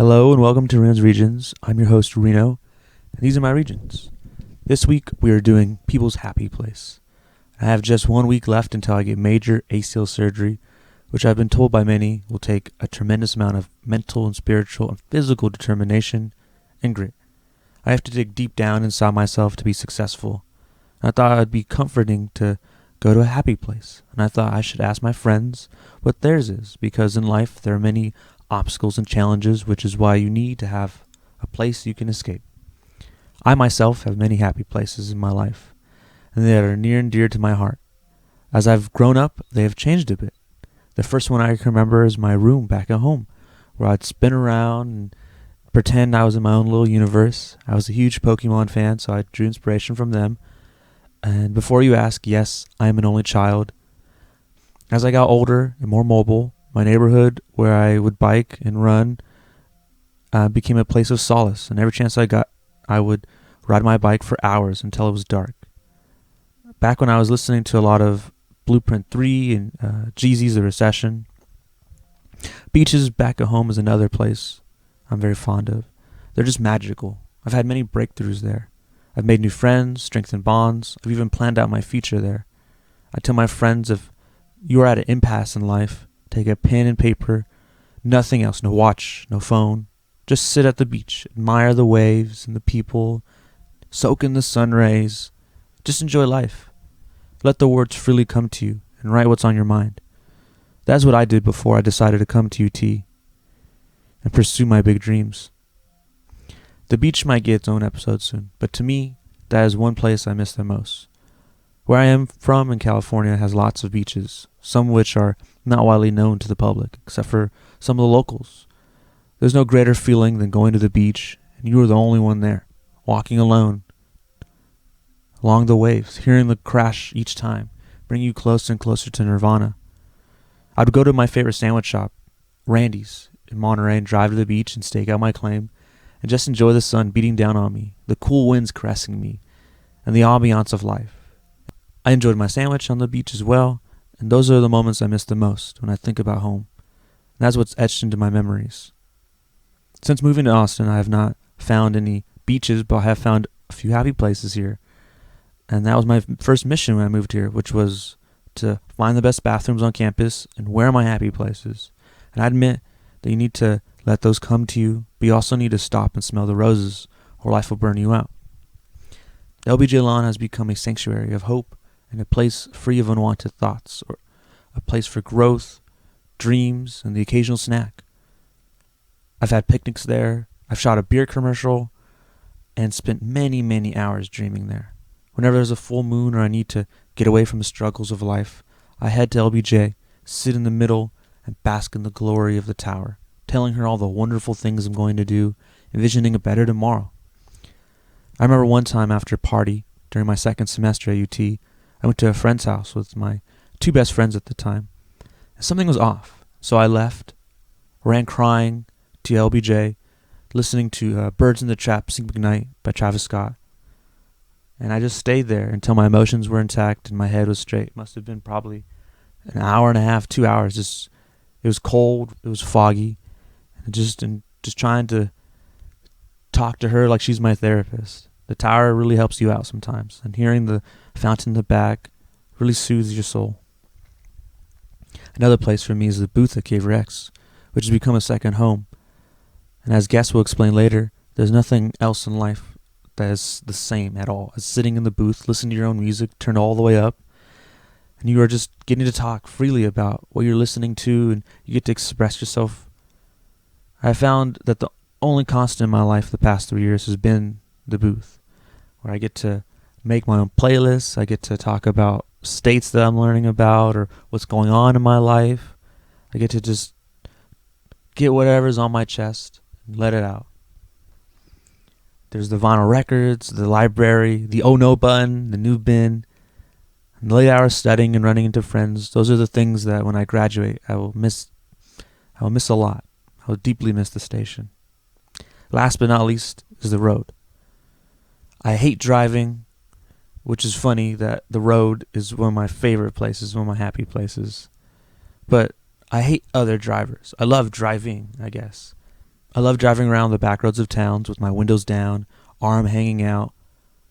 Hello and welcome to Renos Regions. I'm your host Reno, and these are my regions. This week we are doing People's Happy Place. I have just 1 week left until I get major ACL surgery, which I've been told by many will take a tremendous amount of mental and spiritual and physical determination and grit. I have to dig deep down inside myself to be successful. I thought it'd be comforting to go to a happy place, and I thought I should ask my friends what theirs is, because in life there are many obstacles and challenges, which is why you need to have a place you can escape. I myself have many happy places in my life, and they are near and dear to my heart. As I've grown up, they have changed a bit. The first one I can remember is my room back at home, where I'd spin around and pretend I was in my own little universe. I was a huge Pokemon fan, so I drew inspiration from them. And before you ask, yes, I am an only child. As I got older and more mobile, my neighborhood where I would bike and run became a place of solace, and every chance I got, I would ride my bike for hours until it was dark. Back when I was listening to a lot of Blueprint 3 and Jeezy's The Recession, beaches back at home is another place I'm very fond of. They're just magical. I've had many breakthroughs there. I've made new friends, strengthened bonds. I've even planned out my future there. I tell my friends, if you are at an impasse in life, take a pen and paper, nothing else, no watch, no phone. Just sit at the beach, admire the waves and the people, soak in the sun rays. Just enjoy life. Let the words freely come to you and write what's on your mind. That's what I did before I decided to come to UT and pursue my big dreams. The beach might get its own episode soon, but to me, that is one place I miss the most. Where I am from in California has lots of beaches, some of which are not widely known to the public, except for some of the locals. There's no greater feeling than going to the beach, and you are the only one there, walking alone along the waves, hearing the crash each time, bring you closer and closer to nirvana. I would go to my favorite sandwich shop, Randy's, in Monterey, and drive to the beach and stake out my claim, and just enjoy the sun beating down on me, the cool winds caressing me, and the ambiance of life. I enjoyed my sandwich on the beach as well, and those are the moments I miss the most when I think about home. And that's what's etched into my memories. Since moving to Austin, I have not found any beaches, but I have found a few happy places here. And that was my first mission when I moved here, which was to find the best bathrooms on campus and where are my happy places. And I admit that you need to let those come to you, but you also need to stop and smell the roses, or life will burn you out. The LBJ lawn has become a sanctuary of hope and a place free of unwanted thoughts, or a place for growth, dreams, and the occasional snack. I've had picnics there, I've shot a beer commercial, and spent many, many hours dreaming there. Whenever there's a full moon or I need to get away from the struggles of life, I head to LBJ, sit in the middle, and bask in the glory of the tower, telling her all the wonderful things I'm going to do, envisioning a better tomorrow. I remember one time after a party during my second semester at UT, I went to a friend's house with my two best friends at the time. And something was off, so I left, ran crying to LBJ, listening to Birds in the Trap Sing McKnight by Travis Scott. And I just stayed there until my emotions were intact and my head was straight. It must have been probably an hour and a half, 2 hours. It was cold, it was foggy, and just trying to talk to her like she's my therapist. The tower really helps you out sometimes, and hearing the fountain in the back really soothes your soul. Another place for me is the booth at Cave Rex, which has become a second home. And as guests will explain later, there's nothing else in life that is the same at all as sitting in the booth, listening to your own music, turned all the way up, and you are just getting to talk freely about what you're listening to, and you get to express yourself. I found that the only constant in my life the past 3 years has been the booth, where I get to make my own playlists, I get to talk about states that I'm learning about or what's going on in my life. I get to just get whatever's on my chest and let it out. There's the vinyl records, the library, the oh no button, the new bin, and the late hours studying and running into friends. Those are the things that when I graduate I will miss a lot. I will deeply miss the station. Last but not least is the road. I hate driving, which is funny that the road is one of my favorite places, one of my happy places. But I hate other drivers. I love driving, I guess. I love driving around the back roads of towns with my windows down, arm hanging out,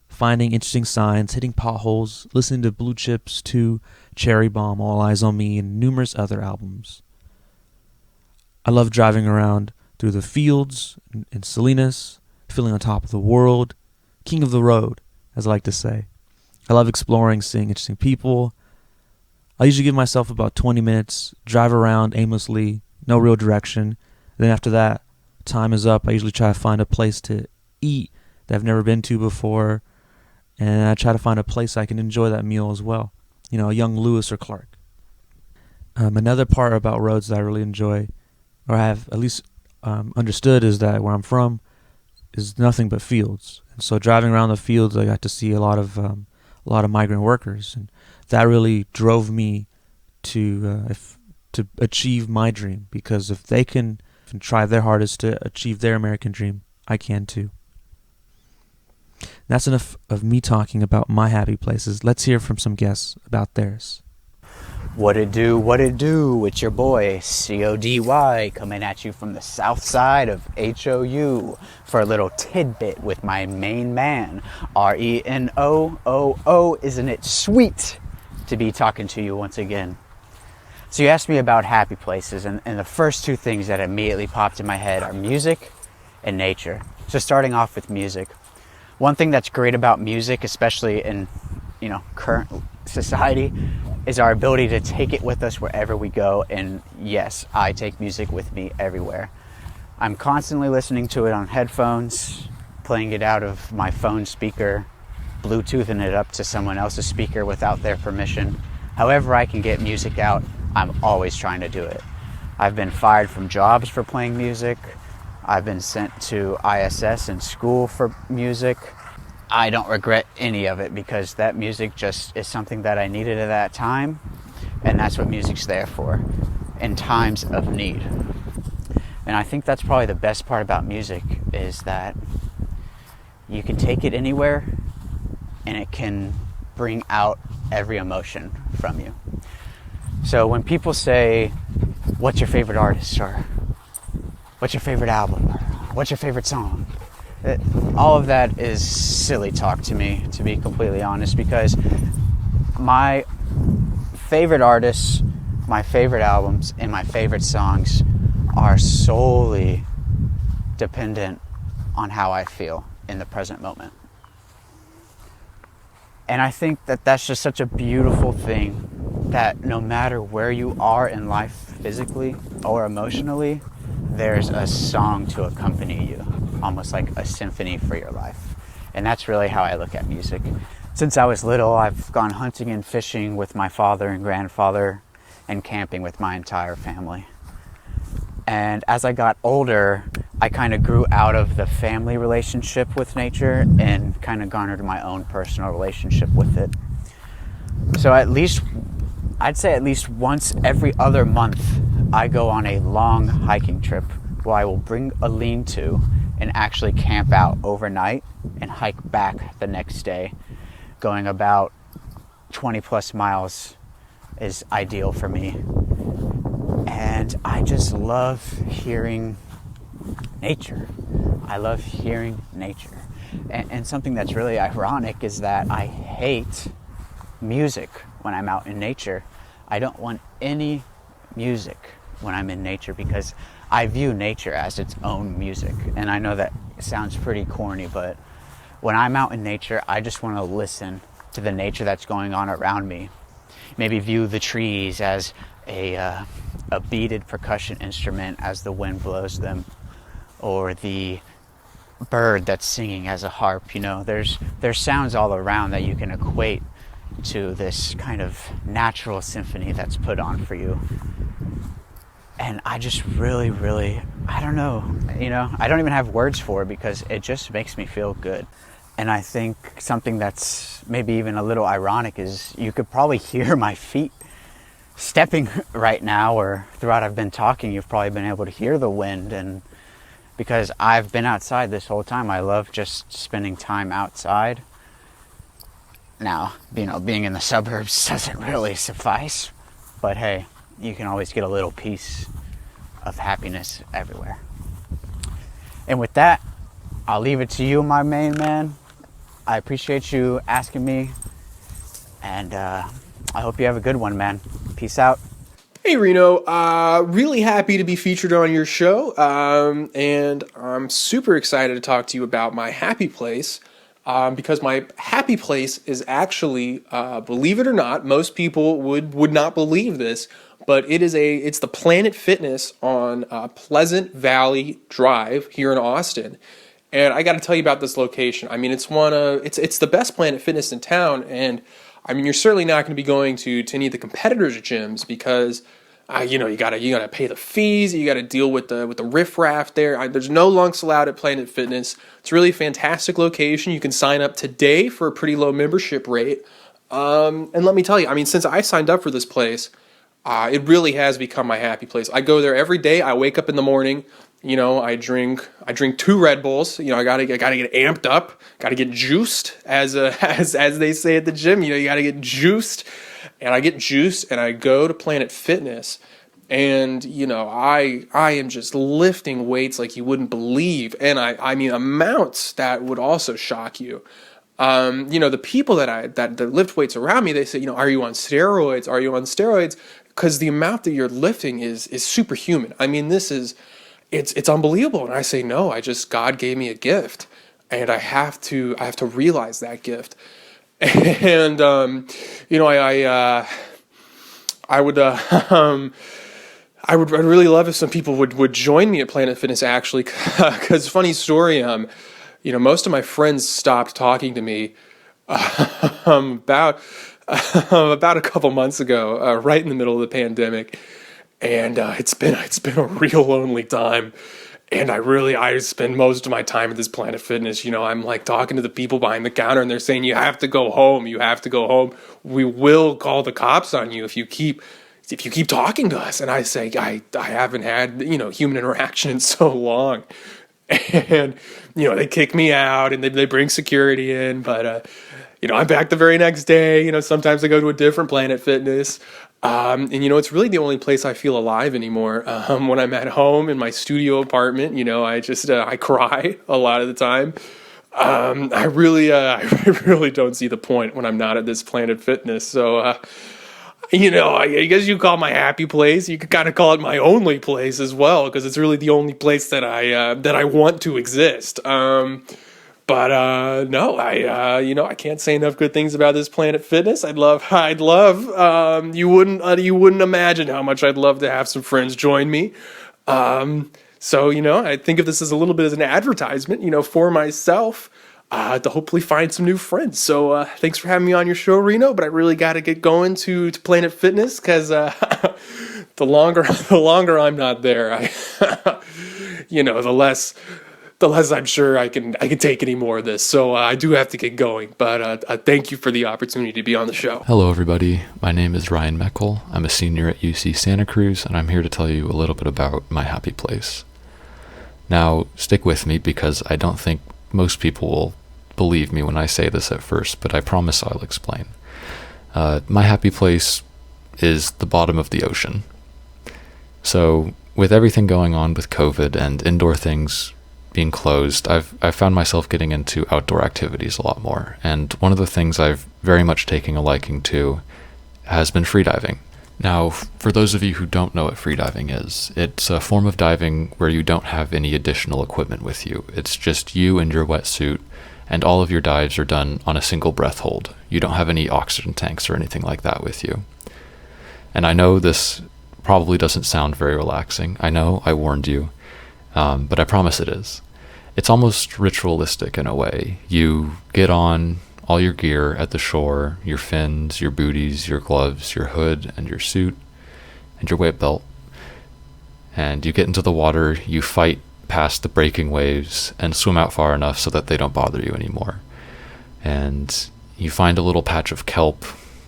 finding interesting signs, hitting potholes, listening to Blue Chips 2, Cherry Bomb, All Eyes on Me, and numerous other albums. I love driving around through the fields in Salinas, feeling on top of the world, king of the road, as I like to say. I love exploring, seeing interesting people. I usually give myself about 20 minutes, drive around aimlessly, no real direction. Then after that, time is up. I usually try to find a place to eat that I've never been to before, and I try to find a place I can enjoy that meal as well. You know, a young Lewis or Clark. Another part about roads that I really enjoy, or I have at least understood, is that where I'm from is nothing but fields. And so driving around the fields, I got to see a lot of migrant workers, and that really drove me to achieve my dream. Because if they can try their hardest to achieve their American dream, I can too. That's enough of me talking about my happy places. Let's hear from some guests about theirs. What it do? It's your boy, CODY, coming at you from the south side of HOU for a little tidbit with my main man, RENOOO. Isn't it sweet to be talking to you once again? So you asked me about happy places, and the first two things that immediately popped in my head are music and nature. So starting off with music. One thing that's great about music, especially in, current society, is our ability to take it with us wherever we go. And yes, I take music with me everywhere. I'm constantly listening to it on headphones, playing it out of my phone speaker, Bluetoothing it up to someone else's speaker without their permission. However I can get music out, I'm always trying to do it. I've been fired from jobs for playing music. I've been sent to ISS in school for music. I don't regret any of it because that music just is something that I needed at that time, and that's what music's there for, in times of need. And I think that's probably the best part about music, is that you can take it anywhere and it can bring out every emotion from you. So when people say, what's your favorite artist, or what's your favorite album, or what's your favorite song, all of that is silly talk to me, to be completely honest, because my favorite artists, my favorite albums, and my favorite songs are solely dependent on how I feel in the present moment. And I think that that's just such a beautiful thing, that no matter where you are in life physically or emotionally, there's a song to accompany you, almost like a symphony for your life. And that's really how I look at music. Since I was little, I've gone hunting and fishing with my father and grandfather, and camping with my entire family. And as I got older, I kind of grew out of the family relationship with nature and kind of garnered my own personal relationship with it. So I'd say at least once every other month, I go on a long hiking trip where I will bring a lean-to and actually camp out overnight and hike back the next day. Going about 20 plus miles is ideal for me. And I just love hearing nature. I love hearing nature. And something that's really ironic is that I hate music when I'm out in nature. I don't want any music when I'm in nature, because I view nature as its own music. And I know that sounds pretty corny, but when I'm out in nature, I just want to listen to the nature that's going on around me. Maybe view the trees as a beaded percussion instrument as the wind blows them, or the bird that's singing as a harp. There's sounds all around that you can equate to this kind of natural symphony that's put on for you. And I just really, really, I don't know, I don't even have words for it, because it just makes me feel good. And I think something that's maybe even a little ironic is you could probably hear my feet stepping right now, or throughout I've been talking, you've probably been able to hear the wind. And because I've been outside this whole time, I love just spending time outside. Now, being in the suburbs doesn't really suffice, but hey, you can always get a little piece of happiness everywhere. And with that, I'll leave it to you, my main man. I appreciate you asking me, and I hope you have a good one, man. Peace out. Hey Reno, really happy to be featured on your show, and I'm super excited to talk to you about my happy place, because my happy place is actually, believe it or not, most people would not believe this, but it's the Planet Fitness on Pleasant Valley Drive here in Austin. And I got to tell you about this location. I mean, it's the best Planet Fitness in town, and I mean, you're certainly not going to be going to any of the competitors' gyms because, you gotta pay the fees. You got to deal with the riffraff there. There's no lunks allowed at Planet Fitness. It's really a fantastic location. You can sign up today for a pretty low membership rate. And let me tell you, I mean, since I signed up for this place, it really has become my happy place. I go there every day. I wake up in the morning. I drink 2 Red Bulls. I gotta get amped up, gotta get juiced, as they say at the gym. You gotta get juiced, and I get juiced, and I go to Planet Fitness, and I am just lifting weights like you wouldn't believe, and I mean amounts that would also shock you. The people that lift weights around me, they say, are you on steroids? Are you on steroids? Because the amount that you're lifting is superhuman. I mean, it's unbelievable. And I say, no, God gave me a gift, and I have to realize that gift. And, I would really love if some people would join me at Planet Fitness, actually, because funny story, most of my friends stopped talking to me, about a couple months ago, right in the middle of the pandemic. And it's been a real lonely time, and I spend most of my time at this Planet Fitness. I'm like talking to the people behind the counter, and they're saying, you have to go home. You have to go home. We will call the cops on you if you keep talking to us. And I say, I haven't had human interaction in so long, and they kick me out, and they bring security in, but I'm back the very next day. Sometimes I go to a different Planet Fitness. And it's really the only place I feel alive anymore. When I'm at home in my studio apartment, I cry a lot of the time. I really don't see the point when I'm not at this Planet Fitness. So, I guess you call my happy place. You could kind of call it my only place as well, because it's really the only place that I want to exist. But no, I can't say enough good things about this Planet Fitness. I'd love. You wouldn't imagine how much I'd love to have some friends join me. So I think of this as a little bit as an advertisement, for myself, to hopefully find some new friends. So thanks for having me on your show, Reno. But I really got to get going to Planet Fitness, because the longer I'm not there, the less I'm sure I can take any more of this. So I do have to get going. But thank you for the opportunity to be on the show. Hello, everybody. My name is Ryan Meckel. I'm a senior at UC Santa Cruz, and I'm here to tell you a little bit about my happy place. Now, stick with me, because I don't think most people will believe me when I say this at first, but I promise I'll explain. My happy place is the bottom of the ocean. So, with everything going on with COVID and indoor things being closed, I've found myself getting into outdoor activities a lot more, and one of the things I've very much taken a liking to has been freediving. Now, for those of you who don't know what freediving is, it's a form of diving where you don't have any additional equipment with you. It's just you and your wetsuit, and all of your dives are done on a single breath hold. You don't have any oxygen tanks or anything like that with you. And I know this probably doesn't sound very relaxing. I know, I warned you. But I promise it is. It's almost ritualistic in a way. You get on all your gear at the shore, your fins, your booties, your gloves, your hood, and your suit, and your weight belt. And you get into the water, you fight past the breaking waves, and swim out far enough so that they don't bother you anymore. And you find a little patch of kelp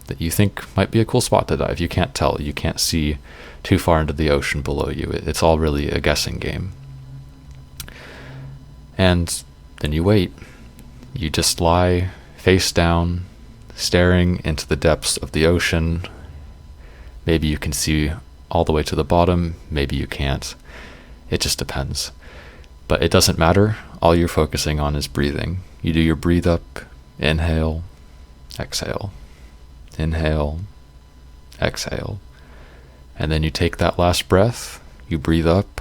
that you think might be a cool spot to dive. You can't tell. You can't see too far into the ocean below you. It's all really a guessing game. And then you wait. You just lie face down, staring into the depths of the ocean. Maybe you can see all the way to the bottom, maybe you can't. It just depends. But it doesn't matter. All you're focusing on is breathing. You do your breathe up, inhale, exhale, inhale, exhale. And then you take that last breath, you breathe up,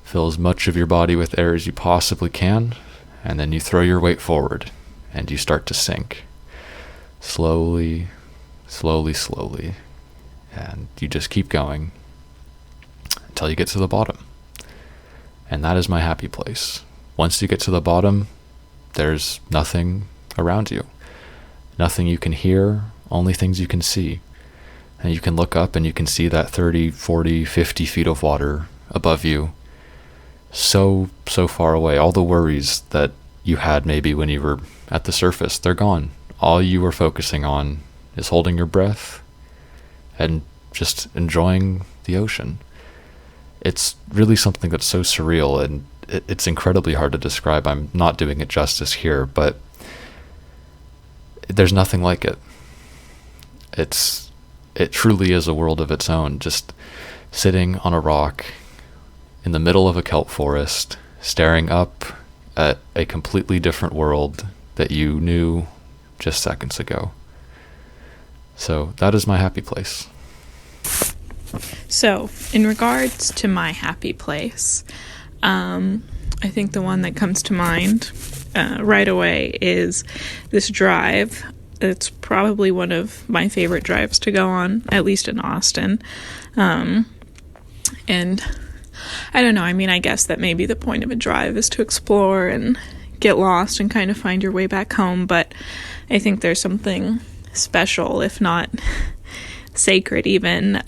fill as much of your body with air as you possibly can, and then you throw your weight forward and you start to sink. Slowly, slowly, slowly. And you just keep going until you get to the bottom. And that is my happy place. Once you get to the bottom, there's nothing around you. Nothing you can hear, only things you can see. And you can look up and you can see that 30, 40, 50 feet of water above you. So far away. All the worries that you had maybe when you were at the surface, they're gone. All you were focusing on is holding your breath and just enjoying the ocean. It's really something that's so surreal, and it's incredibly hard to describe. I'm not doing it justice here, but there's nothing like it. It truly is a world of its own, just sitting on a rock in the middle of a kelp forest, staring up at a completely different world that you knew just seconds ago. So that is my happy place. So, in regards to my happy place, I think the one that comes to mind right away is this drive. It's probably one of my favorite drives to go on, at least in Austin. And I don't know, I mean, I guess that maybe the point of a drive is to explore and get lost and kind of find your way back home, but I think there's something special, if not sacred even,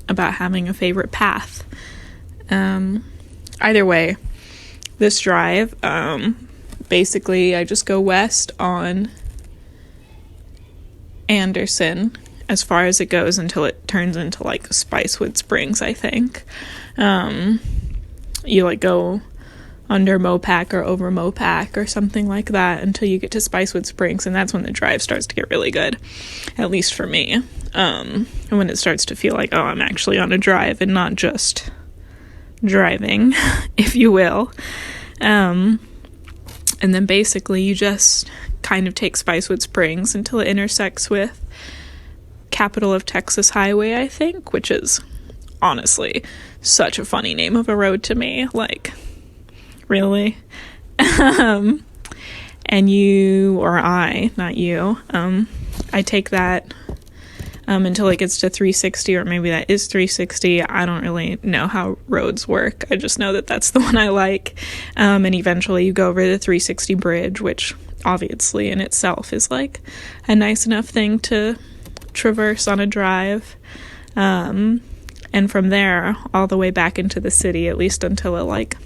about having a favorite path. Either way, this drive, basically I just go west on Anderson as far as it goes until it turns into like Spicewood Springs, I think. You like go under Mopac or over Mopac or something like that until you get to Spicewood Springs, and that's when the drive starts to get really good, at least for me. And when it starts to feel like, oh, I'm actually on a drive and not just driving, if you will. And then basically you just kind of take Spicewood Springs until it intersects with Capital of Texas Highway, I think, which is honestly such a funny name of a road to me. Like, really? And you, or I, not you, I take that until it gets to 360, or maybe that is 360. I don't really know how roads work. I just know that that's the one I like. And eventually you go over the 360 bridge, which obviously in itself is like a nice enough thing to traverse on a drive. And from there all the way back into the city, at least until it like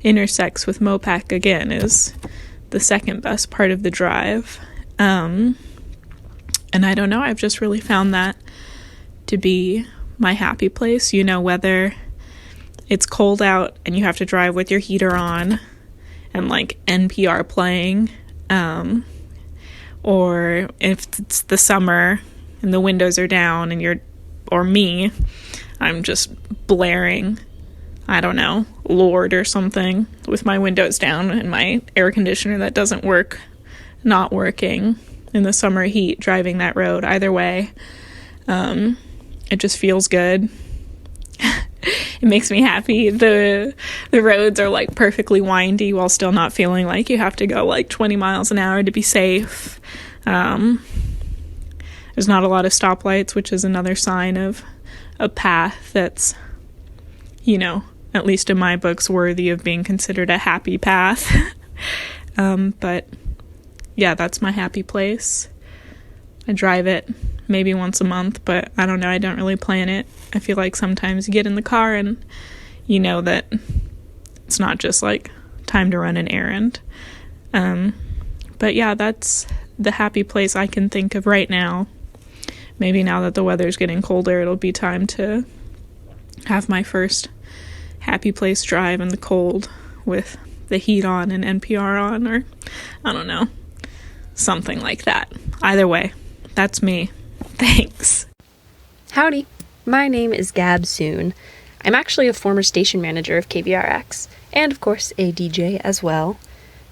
intersects with Mopac again, is the second best part of the drive. And I don't know, I've just really found that to be my happy place. You know, whether it's cold out and you have to drive with your heater on and like NPR playing, or if it's the summer and the windows are down and I'm just blaring, I don't know, Lord or something with my windows down and my air conditioner that doesn't work, not working in the summer heat, driving that road. Either way, it just feels good. It makes me happy. The roads are like perfectly windy while still not feeling like you have to go like 20 miles an hour to be safe. There's not a lot of stoplights, which is another sign of a path that's, you know, at least in my books, worthy of being considered a happy path. But yeah, that's my happy place. I drive it maybe once a month, but I don't know, I don't really plan it. I feel like sometimes you get in the car and you know that it's not just like time to run an errand. But yeah, that's the happy place I can think of right now. Maybe now that the weather's getting colder, it'll be time to have my first happy place drive in the cold with the heat on and NPR on, or I don't know, something like that. Either way, that's me. Thanks. Howdy, my name is Gab Soon. I'm actually a former station manager of KVRX, and of course a DJ as well.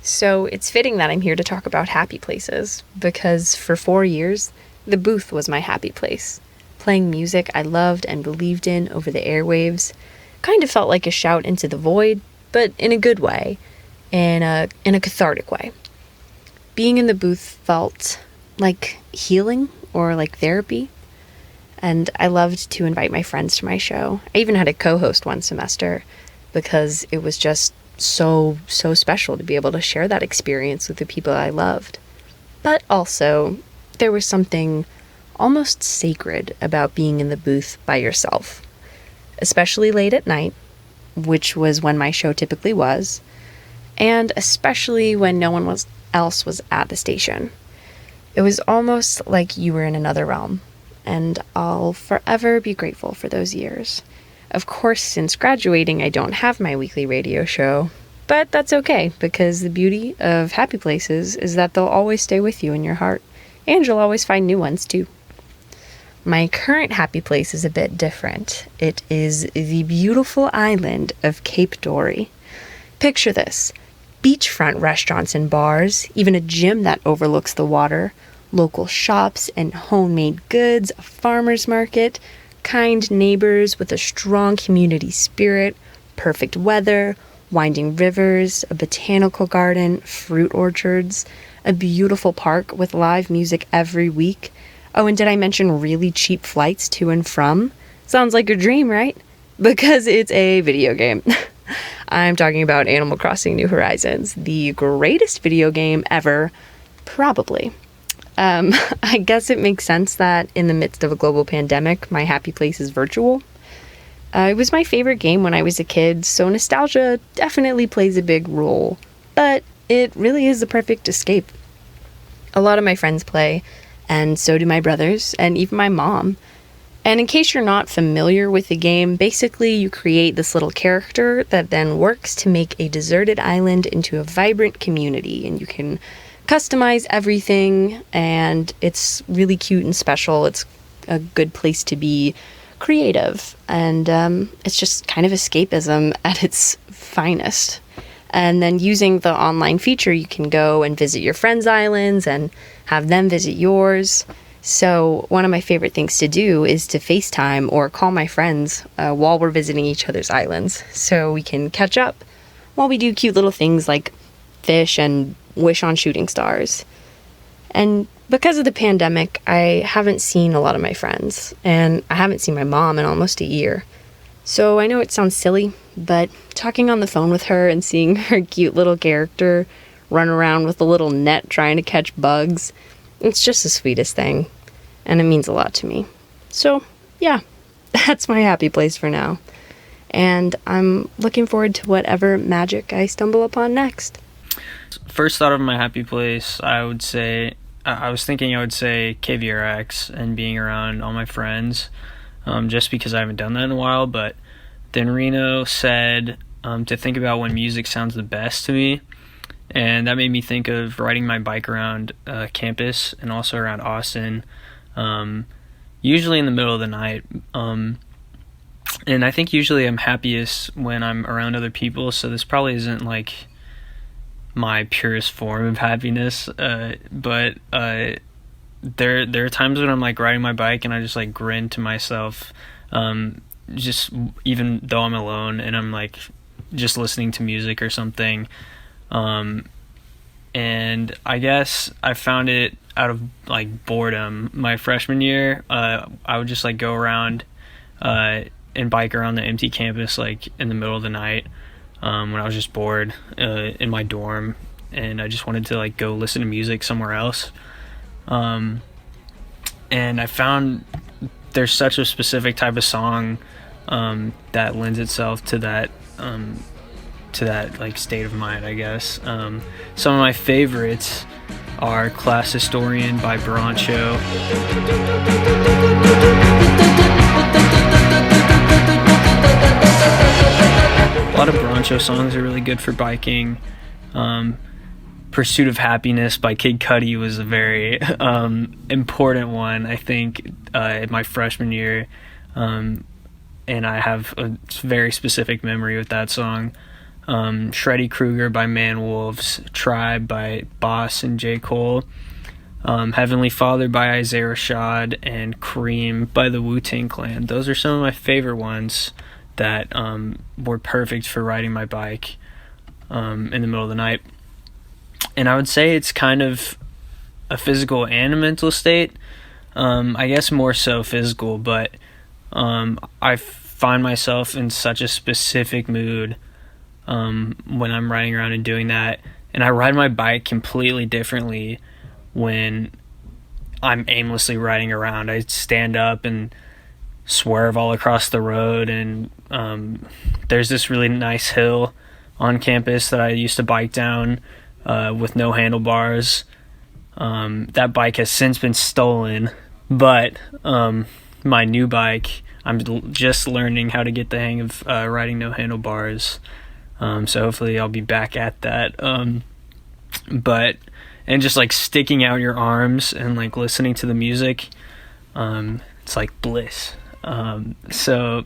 So it's fitting that I'm here to talk about happy places, because for 4 years, the booth was my happy place. Playing music I loved and believed in over the airwaves kind of felt like a shout into the void, but in a good way, in a cathartic way. Being in the booth felt like healing or like therapy, and I loved to invite my friends to my show. I even had a co-host one semester because it was just so special to be able to share that experience with the people I loved. But also, there was something almost sacred about being in the booth by yourself, especially late at night, which was when my show typically was, and especially when no one else was at the station. It was almost like you were in another realm, and I'll forever be grateful for those years. Of course, since graduating, I don't have my weekly radio show, but that's okay, because the beauty of happy places is that they'll always stay with you in your heart, and you'll always find new ones too. My current happy place is a bit different. It is the beautiful island of Cape Dorey. Picture this: beachfront restaurants and bars, even a gym that overlooks the water, local shops and homemade goods, a farmer's market, kind neighbors with a strong community spirit, perfect weather, winding rivers, a botanical garden, fruit orchards, a beautiful park with live music every week. Oh, and did I mention really cheap flights to and from? Sounds like a dream, right? Because it's a video game. I'm talking about Animal Crossing New Horizons, the greatest video game ever, probably. I guess it makes sense that in the midst of a global pandemic, my happy place is virtual. It was my favorite game when I was a kid, so nostalgia definitely plays a big role, but it really is the perfect escape. A lot of my friends play, and so do my brothers, and even my mom. And in case you're not familiar with the game, basically you create this little character that then works to make a deserted island into a vibrant community, and you can customize everything, and it's really cute and special. It's a good place to be creative, and it's just kind of escapism at its finest. And then using the online feature, you can go and visit your friends' islands and have them visit yours. So one of my favorite things to do is to FaceTime or call my friends while we're visiting each other's islands, so we can catch up while we do cute little things like fish and wish on shooting stars. And because of the pandemic, I haven't seen a lot of my friends, and I haven't seen my mom in almost a year. So I know it sounds silly, but talking on the phone with her and seeing her cute little character run around with a little net trying to catch bugs, it's just the sweetest thing, and it means a lot to me. So yeah, that's my happy place for now. And I'm looking forward to whatever magic I stumble upon next. First thought of my happy place, I would say KVRX and being around all my friends, just because I haven't done that in a while. But then Reno said to think about when music sounds the best to me, and that made me think of riding my bike around campus and also around Austin, usually in the middle of the night. And I think usually I'm happiest when I'm around other people, so this probably isn't like my purest form of happiness, but there are times when I'm like riding my bike and I just like grin to myself, just even though I'm alone and I'm like just listening to music or something. And I guess I found it out of like boredom. My freshman year, I would just like go around and bike around the empty campus like in the middle of the night, when I was just bored in my dorm, and I just wanted to like go listen to music somewhere else. And I found there's such a specific type of song that lends itself to that like state of mind, I guess. Some of my favorites are Class Historian by Broncho. A lot of Broncho songs are really good for biking. Pursuit of Happiness by Kid Cudi was a very important one, I think, in my freshman year. And I have a very specific memory with that song. Shreddy Krueger by Manwolves, Tribe by Boss and J. Cole, Heavenly Father by Isaiah Rashad, and Cream by the Wu-Tang Clan. Those are some of my favorite ones that were perfect for riding my bike in the middle of the night. And I would say it's kind of a physical and a mental state. I guess more so physical, but I find myself in such a specific mood when I'm riding around and doing that. And I ride my bike completely differently when I'm aimlessly riding around. I stand up and swerve all across the road, and there's this really nice hill on campus that I used to bike down with no handlebars. That bike has since been stolen, but my new bike, I'm just learning how to get the hang of riding no handlebars. So hopefully I'll be back at that. And just like sticking out your arms and like listening to the music, it's like bliss. So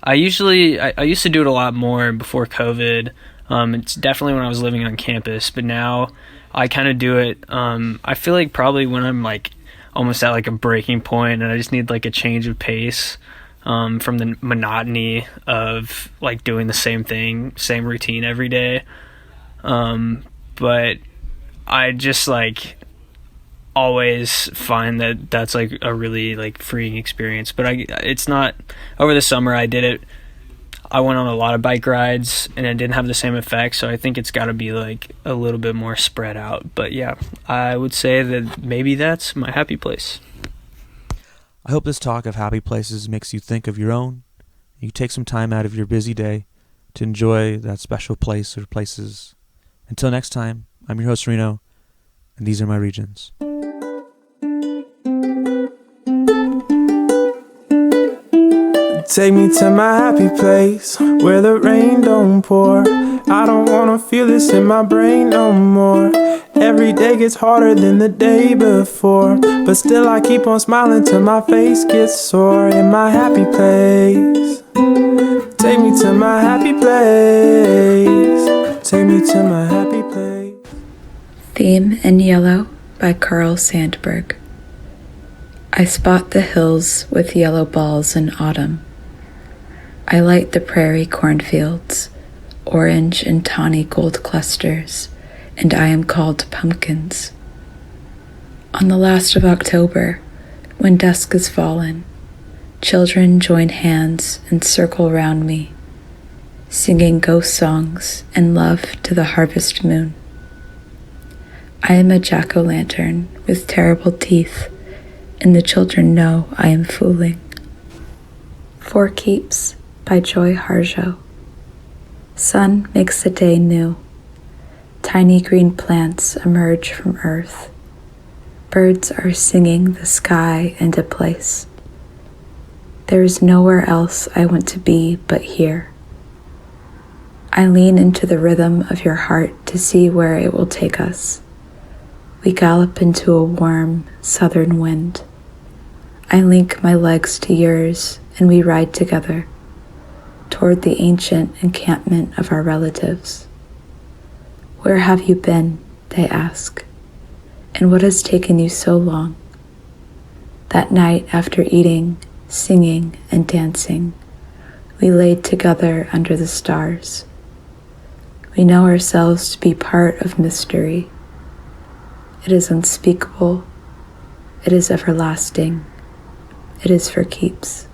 I used to do it a lot more before COVID. It's definitely when I was living on campus, but now I kind of do it. I feel like probably when I'm like almost at like a breaking point and I just need like a change of pace from the monotony of like doing the same thing, same routine every day. But I just like always find that that's like a really like freeing experience. But it's not, over the summer I did it, I went on a lot of bike rides and it didn't have the same effect, so I think it's got to be like a little bit more spread out. But yeah, I would say that maybe that's my happy place. I hope this talk of happy places makes you think of your own. You take some time out of your busy day to enjoy that special place or places. Until next time, I'm your host Reno, and these are my regions. Take me to my happy place where the rain don't pour. I don't wanna feel this in my brain no more. Every day gets harder than the day before, but still I keep on smiling till my face gets sore. In my happy place, take me to my happy place. Take me to my happy place. Theme in Yellow by Carl Sandburg. I spot the hills with yellow balls in autumn. I light the prairie cornfields, orange and tawny gold clusters, and I am called pumpkins. On the last of October, when dusk is fallen, children join hands and circle round me, singing ghost songs and love to the harvest moon. I am a jack-o'-lantern with terrible teeth, and the children know I am fooling. For Keeps by Joy Harjo. Sun makes the day new. Tiny green plants emerge from earth. Birds are singing the sky into place. There is nowhere else I want to be but here. I lean into the rhythm of your heart to see where it will take us. We gallop into a warm southern wind. I link my legs to yours and we ride together toward the ancient encampment of our relatives. Where have you been, they ask, and what has taken you so long? That night after eating, singing, and dancing, we laid together under the stars. We know ourselves to be part of mystery. It is unspeakable. It is everlasting. It is for keeps.